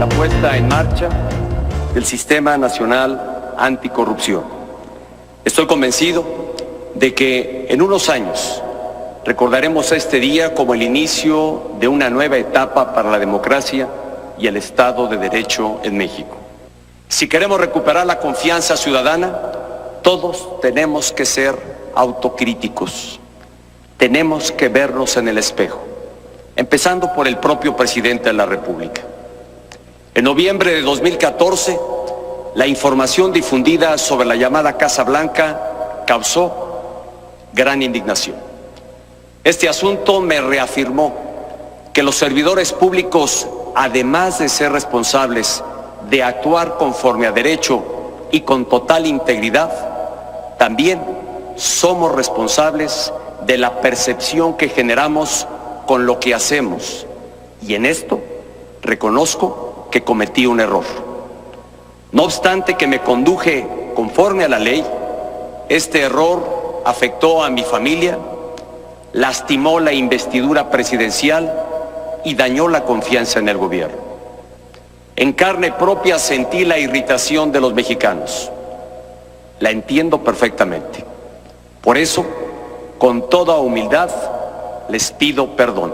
la puesta en marcha del Sistema Nacional Anticorrupción. Estoy convencido de que en unos años recordaremos este día como el inicio de una nueva etapa para la democracia y el Estado de Derecho en México. Si queremos recuperar la confianza ciudadana, todos tenemos que ser autocríticos. Tenemos que vernos en el espejo, empezando por el propio presidente de la República. En noviembre de 2014, la información difundida sobre la llamada Casa Blanca causó gran indignación. Este asunto me reafirmó que los servidores públicos, además de ser responsables de actuar conforme a derecho y con total integridad, también somos responsables de la percepción que generamos con lo que hacemos. Y en esto reconozco que cometí un error. No obstante que me conduje conforme a la ley, este error afectó a mi familia, lastimó la investidura presidencial y dañó la confianza en el gobierno. En carne propia sentí la irritación de los mexicanos. La entiendo perfectamente. Por eso, con toda humildad, les pido perdón.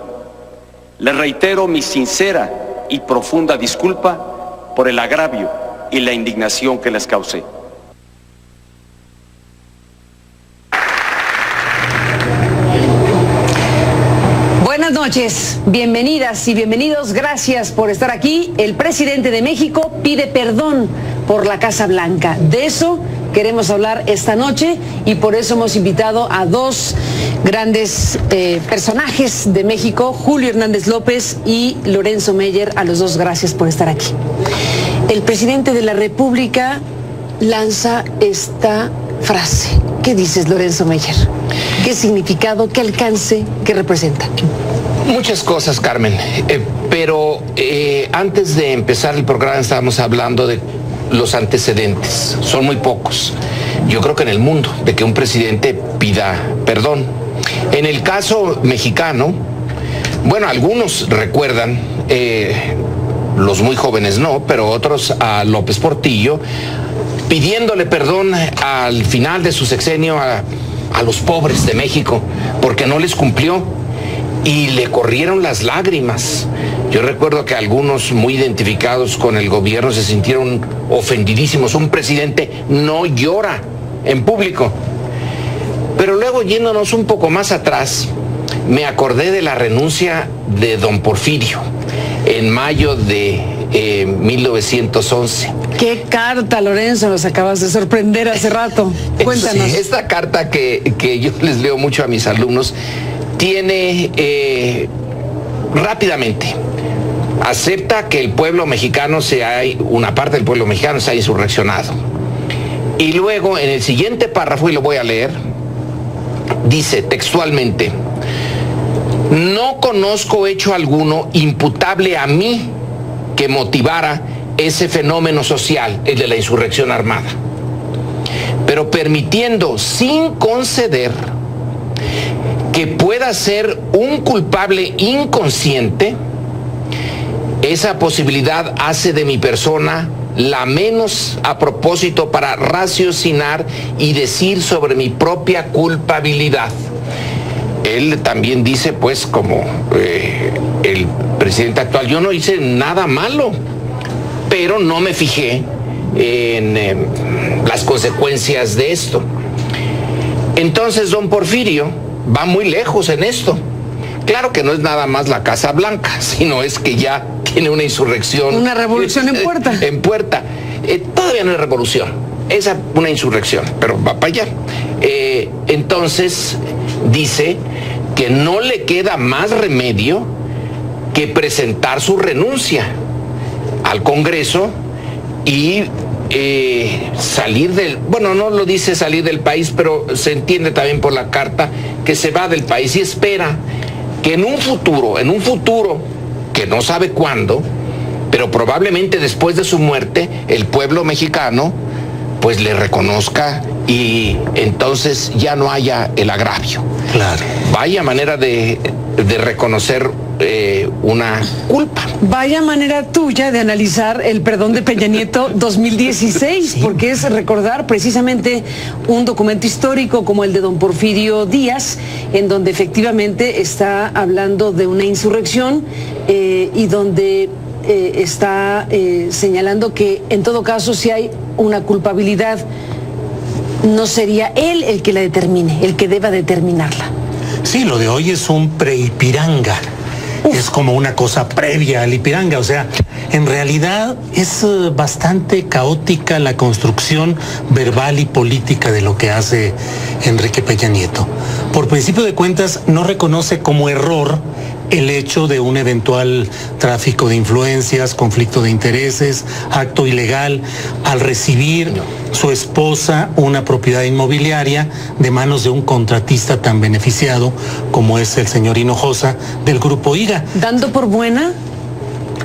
Les reitero mi sincera y profunda disculpa por el agravio y la indignación que les causé. Buenas noches, bienvenidas y bienvenidos, gracias por estar aquí. El presidente de México pide perdón por la Casa Blanca. De eso queremos hablar esta noche y por eso hemos invitado a dos grandes personajes de México, Julio Hernández López y Lorenzo Meyer. A los dos, gracias por estar aquí. El presidente de la República lanza esta frase. ¿Qué dices, Lorenzo Meyer? ¿Qué significado, qué alcance, qué representa? Muchas cosas, Carmen, pero antes de empezar el programa estábamos hablando de los antecedentes. Son muy pocos, yo creo que en el mundo, de que un presidente pida perdón. En el caso mexicano, bueno, algunos recuerdan, los muy jóvenes no, pero otros a López Portillo, pidiéndole perdón al final de su sexenio a los pobres de México, porque no les cumplió y le corrieron las lágrimas. Yo recuerdo que algunos muy identificados con el gobierno se sintieron ofendidísimos. Un presidente no llora en público. Pero luego, yéndonos un poco más atrás, me acordé de la renuncia de don Porfirio en mayo de 1911. ¿Qué carta, Lorenzo? Nos acabas de sorprender hace rato. Cuéntanos. Sí, esta carta que yo les leo mucho a mis alumnos tiene rápidamente, acepta que el pueblo mexicano una parte del pueblo mexicano se ha insurreccionado. Y luego en el siguiente párrafo, y lo voy a leer, dice textualmente: no conozco hecho alguno imputable a mí que motivara ese fenómeno social, el de la insurrección armada, pero permitiendo sin conceder que pueda ser un culpable inconsciente, esa posibilidad hace de mi persona la menos a propósito para raciocinar y decir sobre mi propia culpabilidad. Él también dice, pues, como el presidente actual, yo no hice nada malo, pero no me fijé en las consecuencias de esto. Entonces, don Porfirio va muy lejos en esto. Claro que no es nada más la Casa Blanca, sino es que ya tiene una insurrección. Una revolución en puerta. En puerta. Todavía no es revolución, es una insurrección, pero va para allá. Entonces dice que no le queda más remedio que presentar su renuncia al Congreso y salir del, bueno, no lo dice salir del país, pero se entiende también por la carta que se va del país y espera que en un futuro que no sabe cuándo, pero probablemente después de su muerte, el pueblo mexicano pues le reconozca y entonces ya no haya el agravio. Claro. Vaya manera de reconocer una culpa. Vaya manera tuya de analizar el perdón de Peña Nieto 2016, porque es recordar precisamente un documento histórico como el de don Porfirio Díaz, en donde efectivamente está hablando de una insurrección y donde está señalando que en todo caso si hay una culpabilidad no sería él el que la determine, el que deba determinarla. Sí, lo de hoy es un pre-Ipiranga. Es como una cosa previa al Ipiranga, o sea, en realidad es bastante caótica la construcción verbal y política de lo que hace Enrique Peña Nieto. Por principio de cuentas, no reconoce como error el hecho de un eventual tráfico de influencias, conflicto de intereses, acto ilegal, al recibir su esposa una propiedad inmobiliaria de manos de un contratista tan beneficiado como es el señor Hinojosa del Grupo IGA. Dando por buena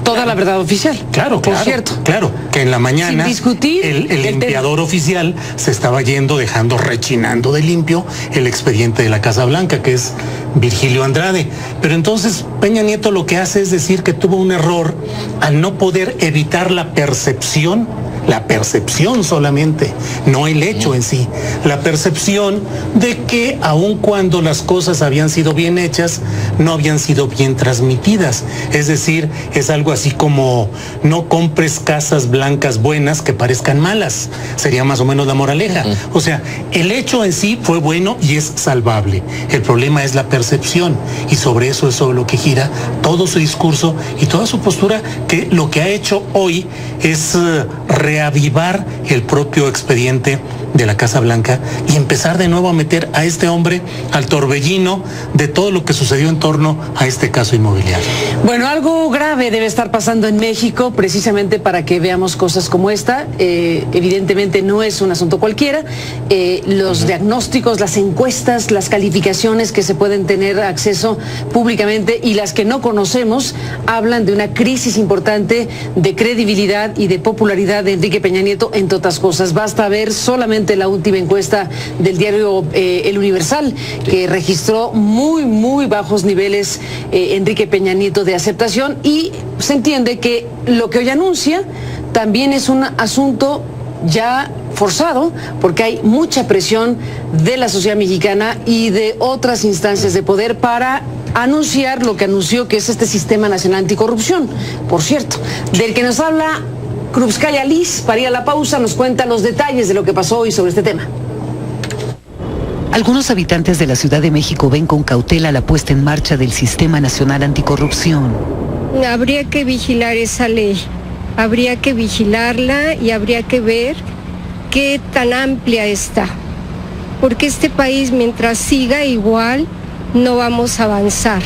toda la verdad oficial. Claro, por cierto. Claro, que en la mañana sin discutir, el limpiador oficial se estaba yendo, dejando rechinando de limpio el expediente de la Casa Blanca, que es Virgilio Andrade. Pero entonces Peña Nieto lo que hace es decir que tuvo un error al no poder evitar la percepción solamente, no el hecho en sí, la percepción de que aun cuando las cosas habían sido bien hechas, no habían sido bien transmitidas. Es decir, es algo así como no compres casas blancas buenas que parezcan malas, sería más o menos la moraleja. O sea, el hecho en sí fue bueno y es salvable. El problema es la percepción, y sobre eso es sobre lo que gira todo su discurso y toda su postura, que lo que ha hecho hoy es reavivar el propio expediente de la Casa Blanca y empezar de nuevo a meter a este hombre al torbellino de todo lo que sucedió en torno a este caso inmobiliario. Bueno, algo grave debe estar pasando en México precisamente para que veamos cosas como esta. Evidentemente no es un asunto cualquiera. Los diagnósticos, las encuestas, las calificaciones que se pueden tener acceso públicamente y las que no conocemos hablan de una crisis importante de credibilidad y de popularidad de Enrique Peña Nieto, entre otras cosas. Basta ver solamente la última encuesta del diario El Universal, que registró muy bajos niveles Enrique Peña Nieto de aceptación, y se entiende que lo que hoy anuncia también es un asunto ya forzado, porque hay mucha presión de la sociedad mexicana y de otras instancias de poder para anunciar lo que anunció, que es este Sistema Nacional Anticorrupción, por cierto, del que nos habla Krupskaya Liz. Para ir a la pausa nos cuenta los detalles de lo que pasó hoy sobre este tema. Algunos habitantes de la Ciudad de México ven con cautela la puesta en marcha del Sistema Nacional Anticorrupción. Habría que vigilar esa ley, habría que vigilarla y habría que ver qué tan amplia está, porque este país, mientras siga igual, no vamos a avanzar.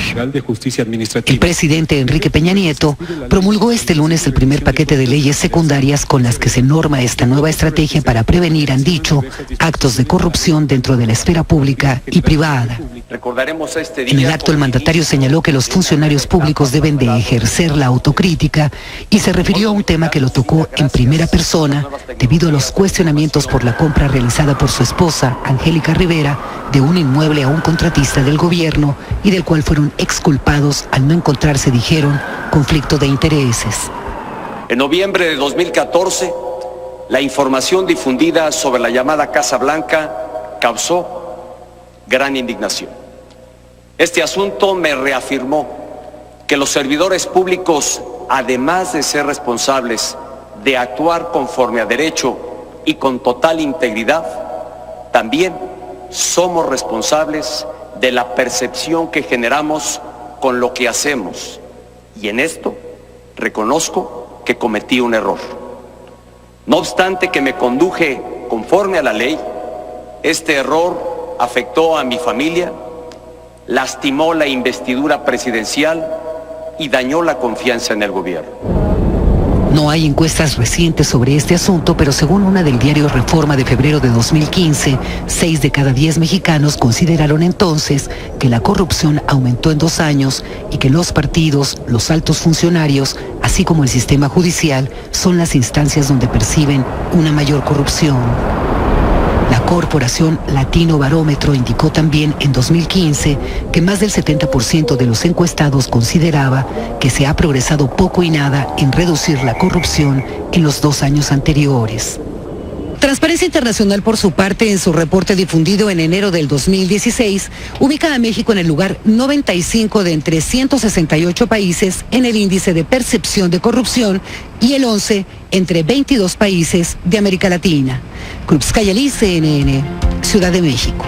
El presidente Enrique Peña Nieto promulgó este lunes el primer paquete de leyes secundarias con las que se norma esta nueva estrategia para prevenir, han dicho, actos de corrupción dentro de la esfera pública y privada. Recordaremos este día. En el acto, el mandatario señaló que los funcionarios públicos deben de ejercer la autocrítica y se refirió a un tema que lo tocó en primera persona debido a los cuestionamientos por la compra realizada por su esposa, Angélica Rivera, de un inmueble a un contratista del gobierno y del cual fueron exculpados al no encontrarse, dijeron, conflicto de intereses. En noviembre de 2014, la información difundida sobre la llamada Casa Blanca causó gran indignación. Este asunto me reafirmó que los servidores públicos, además de ser responsables de actuar conforme a derecho y con total integridad, también somos responsables de la percepción que generamos con lo que hacemos. Y en esto reconozco que cometí un error. No obstante que me conduje conforme a la ley, este error afectó a mi familia, lastimó la investidura presidencial y dañó la confianza en el gobierno. No hay encuestas recientes sobre este asunto, pero según una del diario Reforma de febrero de 2015, 6 de cada 10 mexicanos consideraron entonces que la corrupción aumentó en 2 años y que los partidos, los altos funcionarios, así como el sistema judicial, son las instancias donde perciben una mayor corrupción. La Corporación Latino Barómetro indicó también en 2015 que más del 70% de los encuestados consideraba que se ha progresado poco y nada en reducir la corrupción en los 2 años anteriores. Transparencia Internacional, por su parte, en su reporte difundido en enero del 2016, ubica a México en el lugar 95 de entre 168 países en el índice de percepción de corrupción y el 11 entre 22 países de América Latina. Krupskaya Liz, CNN, Ciudad de México.